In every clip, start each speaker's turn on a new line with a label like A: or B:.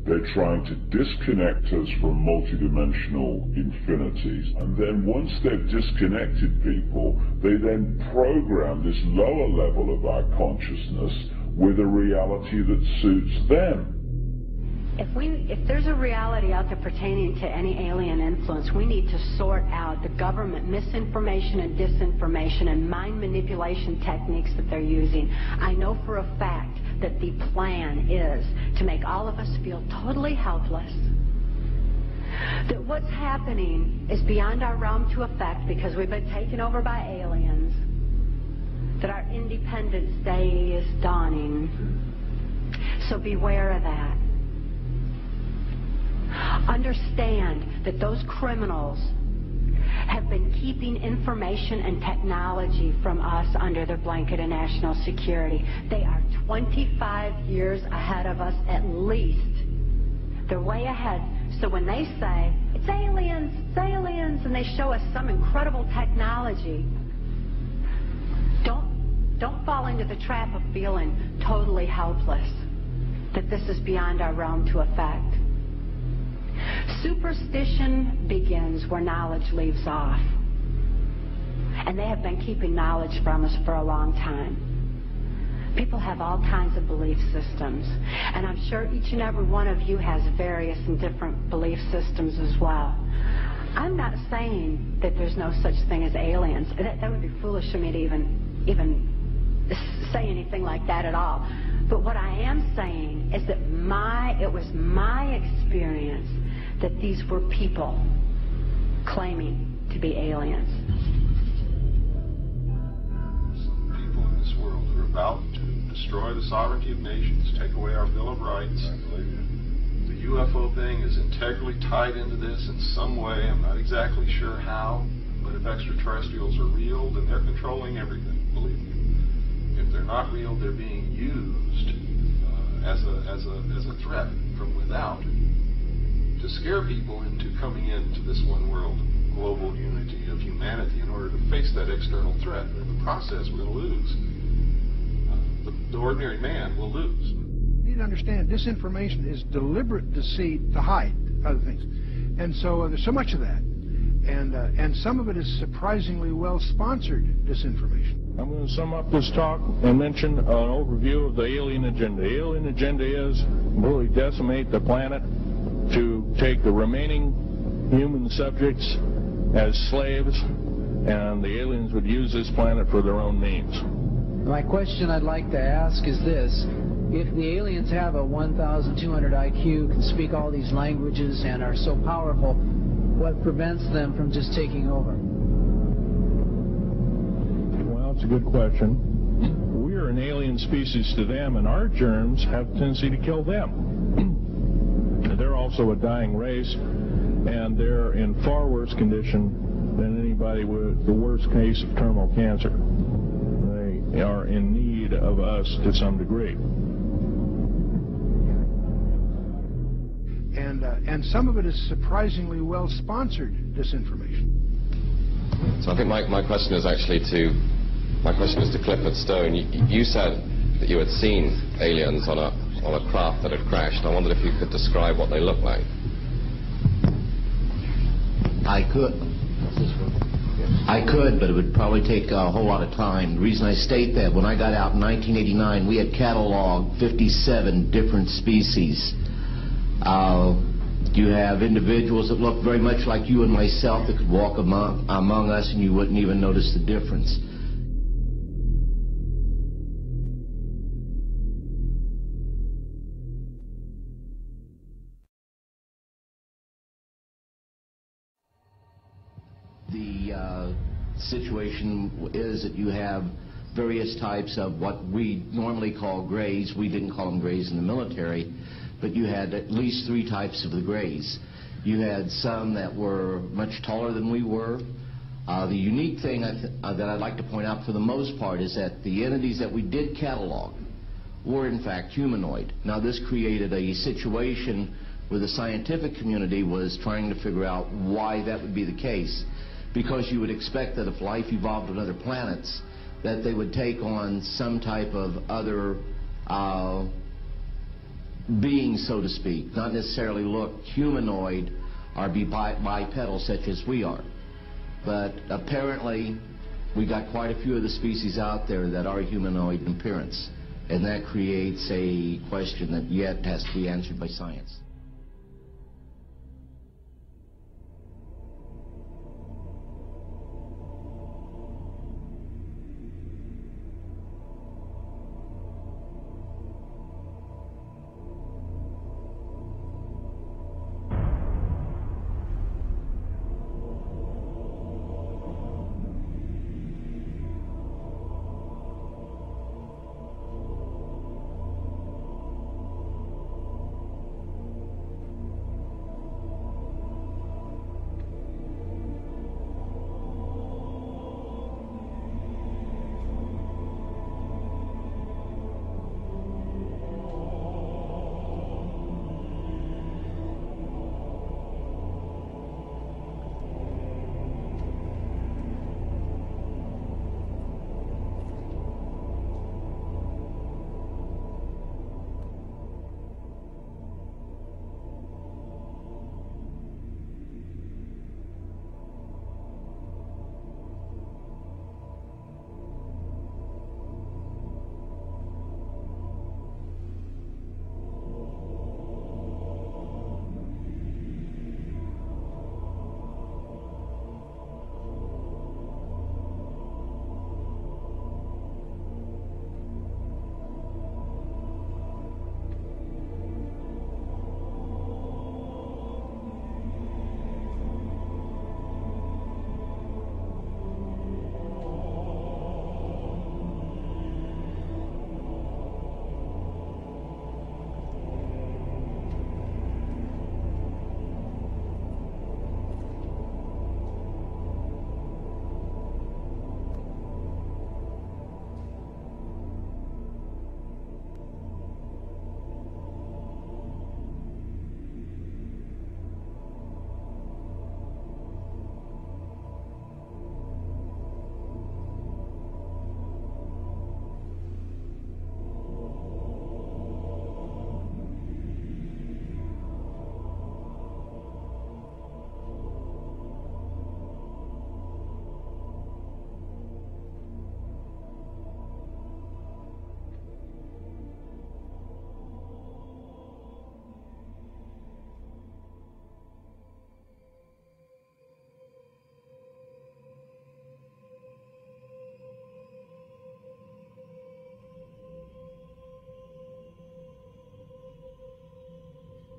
A: They're trying to disconnect us from multidimensional infinities. And then once they've disconnected people, they then program this lower level of our consciousness with a reality that suits them.
B: If there's a reality out there pertaining to any alien influence, we need to sort out the government misinformation and disinformation and mind manipulation techniques that they're using. I know for a fact that the plan is to make all of us feel totally helpless, that what's happening is beyond our realm to affect because we've been taken over by aliens, that our Independence Day is dawning. So beware of that. Understand that those criminals have been keeping information and technology from us under their blanket of national security. They are 25 years ahead of us at least. They're way ahead. So when they say, it's aliens, and they show us some incredible technology, don't fall into the trap of feeling totally helpless, that this is beyond our realm to affect. Superstition begins where knowledge leaves off. And they have been keeping knowledge from us for a long time. People have all kinds of belief systems. And I'm sure each and every one of you has various and different belief systems as well. I'm not saying that there's no such thing as aliens. That would be foolish of me to even say anything like that at all. But what I am saying is that it was my experience that these were people claiming to be aliens.
C: Some people in this world are about to destroy the sovereignty of nations, take away our Bill of Rights. The UFO thing is integrally tied into this in some way. I'm not exactly sure how, but if extraterrestrials are real, then they're controlling everything, believe me. If they're not real, they're being used as a threat from without, to scare people into coming into this one world global unity of humanity in order to face that external threat. In the process, we're going to lose. The ordinary man will lose.
D: You need to understand, disinformation is deliberate deceit to hide other things. And so there's so much of that. And some of it is surprisingly well-sponsored disinformation.
E: I'm going to sum up this talk and mention an overview of the alien agenda. The alien agenda is really decimate the planet, to take the remaining human subjects as slaves, and the aliens would use this planet for their own means.
F: My question I'd like to ask is this: if the aliens have a 1,200 IQ, can speak all these languages, and are so powerful, what prevents them from just taking over?
E: Well, it's a good question. We're an alien species to them, and our germs have a tendency to kill them. They're also a dying race, and they're in far worse condition than anybody with the worst case of terminal cancer. They are in need of us to some degree.
D: And some of it is surprisingly well-sponsored disinformation.
G: So I think my question is actually to Clifford Stone. You said that you had seen aliens on a craft that had crashed. I wondered if you could describe what they looked like.
H: I could, but it would probably take a whole lot of time. The reason I state that, when I got out in 1989, we had cataloged 57 different species. You have individuals that look very much like you and myself that could walk among us and you wouldn't even notice the difference. The situation is that you have various types of what we normally call grays. We didn't call them grays in the military, but you had at least 3 types of the grays. You had some that were much taller than we were. The unique thing that I'd like to point out for the most part is that the entities that we did catalog were in fact humanoid. Now this created a situation where the scientific community was trying to figure out why that would be the case, because you would expect that if life evolved on other planets, that they would take on some type of other beings, so to speak, not necessarily look humanoid or be bipedal such as we are. But apparently we got quite a few of the species out there that are humanoid in appearance, and that creates a question that yet has to be answered by science.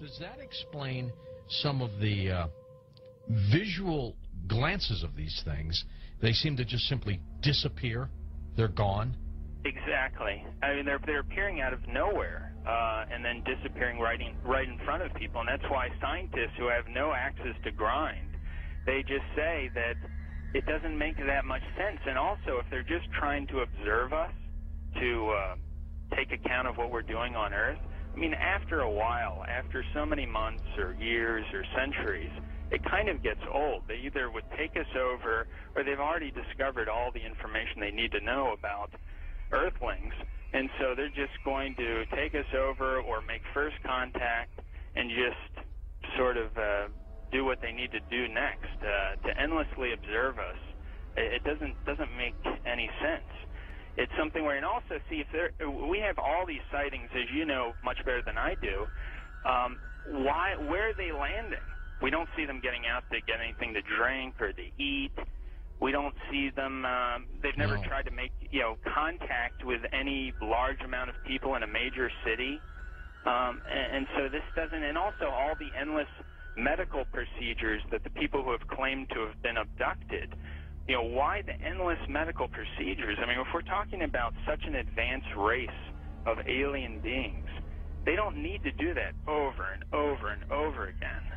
I: Does that explain some of the visual glances of these things? They seem to just simply disappear. They're gone.
J: Exactly. I mean, they're appearing out of nowhere and then disappearing right in front of people. And that's why scientists who have no axes to grind, they just say that it doesn't make that much sense. And also, if they're just trying to observe us, to take account of what we're doing on Earth, I mean, after a while, after so many months or years or centuries, it kind of gets old. They either would take us over, or they've already discovered all the information they need to know about Earthlings, and so they're just going to take us over or make first contact and just sort of do what they need to do next. To endlessly observe us, it doesn't make any sense. It's something where, and also, see, if we have all these sightings, as you know much better than I do, where are they landing? We don't see them getting out to get anything to drink or to eat. We don't see them, they've never tried to make, contact with any large amount of people in a major city. And so this doesn't, and also all the endless medical procedures that the people who have claimed to have been abducted, why the endless medical procedures? I mean, if we're talking about such an advanced race of alien beings, they don't need to do that over and over and over again.